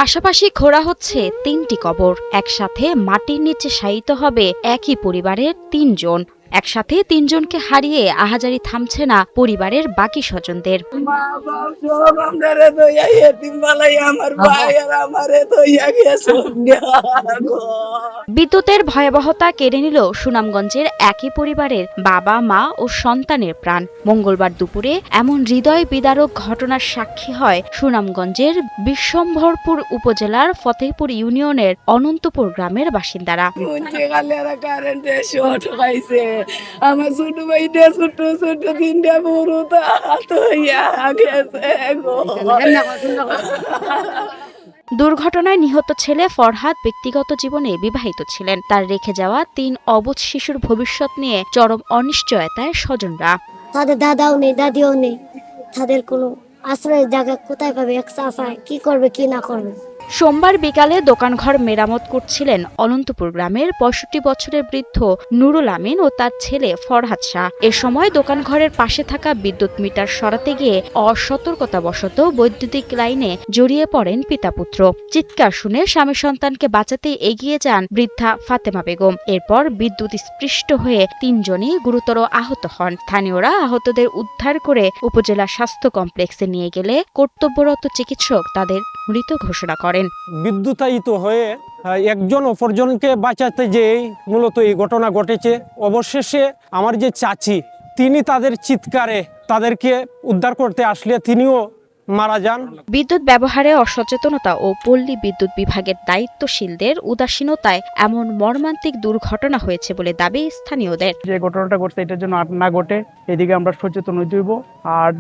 পাশাপাশি খোঁড়া হচ্ছে ৩টি কবর। একসাথে মাটির নিচে শায়িত হবে একই পরিবারের ৩ জন। একসাথে ৩ জনকে হারিয়ে আহাজারি থামছে না পরিবারের বাকি স্বজনদের। বিদ্যুতের ভয়াবহতা কেড়ে নিল সুনামগঞ্জের একই পরিবারের বাবা, মা ও সন্তানের প্রাণ। মঙ্গলবার দুপুরে এমন হৃদয় বিদারক ঘটনার সাক্ষী হয় সুনামগঞ্জের বিশ্বম্ভরপুর উপজেলার ফতেহপুর ইউনিয়নের অনন্তপুর গ্রামের বাসিন্দারা। আমার ছোট ভাইটা ছোট ছোট 3টা বড় দুর্ঘটনায় নিহত ছেলে ফরহাদ ব্যক্তিগত জীবনে বিবাহিত ছিলেন। তার রেখে যাওয়া 3 অবুঝ শিশুর ভবিষ্যৎ নিয়ে চরম অনিশ্চয়তায় স্বজনরা। তাদের দাদাও নেই, দাদিও নেই, তাদের কোনো আশ্রয়ের জায়গা কোথায় পাবে? এক চাষায় কি করবে কি না করবে। সোমবার বিকালে দোকানঘর মেরামত করছিলেন অনন্তপুর গ্রামের ৬৫ বছরের বৃদ্ধ নুরুল আমিন ও তার ছেলে ফরহাদ শাহ। এ সময় দোকানঘরের পাশে থাকা বিদ্যুৎ মিটার সরাতে গিয়ে অসতর্কতাবশত বৈদ্যুতিক লাইনে জড়িয়ে পড়েন পিতা পুত্র। চিৎকার শুনে স্বামী সন্তানকে বাঁচাতে এগিয়ে যান বৃদ্ধা ফাতেমা বেগম। এরপর বিদ্যুৎ স্পৃষ্ট হয়ে ৩ জনই গুরুতর আহত হন। স্থানীয়রা আহতদের উদ্ধার করে উপজেলা স্বাস্থ্য কমপ্লেক্সে নিয়ে গেলে কর্তব্যরত চিকিৎসক তাদের মৃত ঘোষণা করেন। বিদ্যুতায়িত হয়ে একজন অপরজনকে বাঁচাতে যেয়ে মূলত এই ঘটনা ঘটেছে। অবশেষে আমার যে চাচি, তিনি তাদের চিৎকারে তাদেরকে উদ্ধার করতে আসলে তিনিও মারা যান। বিদ্যুৎ ব্যবহারে অসচেতনতা ও পল্লী বিদ্যুৎ বিভাগের দায়িত্বশীলদের উদাসীনতায় এমন মর্মান্তিক দুর্ঘটনা হয়েছে বলে দাবি স্থানীয়দের। যে ঘটনাটা ঘটছে এটার জন্য না ঘটে এদিকে আমরা সচেতন হইতে হইব। আর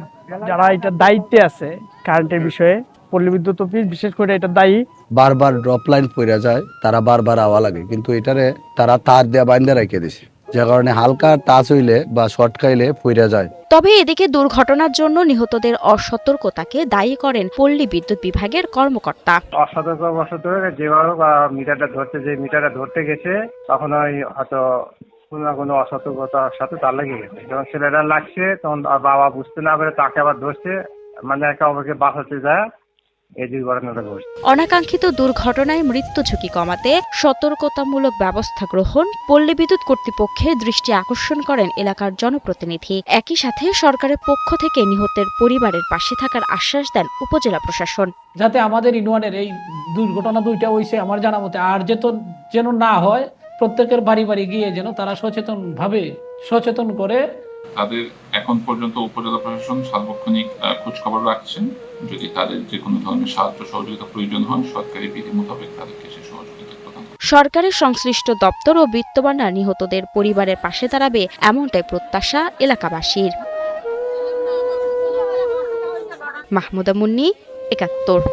যারা এটা দায়িত্বে আছে কারেন্টের বিষয়ে, পল্লী বিদ্যুৎ অফিস বিশেষ করে এটা দায়ী। বারবার ড্রপ লাইন পড়ে যায়, তারা বারবার আওয়া লাগে, কিন্তু এটারে তারা তার দেয়া বাইন্দা রেখে দিছে, যে কারণে হালকা টাচ হইলে বা শর্ট খাইলে পড়ে যায়। তবে এদিকে দুর্ঘটনার জন্য নিহতদের অসতর্কতাকে দায়ী করেন পল্লী বিদ্যুৎ বিভাগের কর্মকর্তা। অসতর্কবশত যেভাবে মিটারটা ধরতে গেছে তখন হয়তো কোনো অসতর্কতার সাথে তার লেগে গেছে। যখন ছেলেটা লাগছে তখন বাবা বুঝতে না পেরে তাকে আবার ধরছে, মানে একে অপরকে বাঁচাতে যায়। অনাকাঙ্ক্ষিত দুর্ঘটনায় মৃত্যু ঝুঁকি কমাতে সতর্কতামূলক ব্যবস্থা গ্রহণ পল্লী বিদ্যুৎ কর্তৃপক্ষের দৃষ্টি আকর্ষণ করেন এলাকার জনপ্রতিনিধি। একই সাথে সরকারের পক্ষ থেকে নিহতের পরিবারের পাশে থাকার আশ্বাস দেন উপজেলা প্রশাসন। যাতে আমাদের ইউনিয়নের এই দুর্ঘটনা 2টা হয়েছে আমার জানা মতে আর যেন না হয়, প্রত্যেকের বাড়ি বাড়ি গিয়ে যেন তারা সচেতন করে। তাদের এখন পর্যন্ত উপজেলা প্রশাসন সার্বক্ষণিক খোঁজখবর রাখছেন। যদি তাদের যে কোনো ধরনের সাহায্য সহযোগিতা প্রয়োজন হয় সরকারি বিধি মোতাবেক তাদেরকে সে সহযোগিতা প্রদান করবে। সরকারের সংশ্লিষ্ট দপ্তর ও বিত্তবানরা নিহতদের পরিবারের পাশে দাঁড়াবে এমনটাই প্রত্যাশা এলাকাবাসীর। মাহমুদা মুন্নি, ৭১।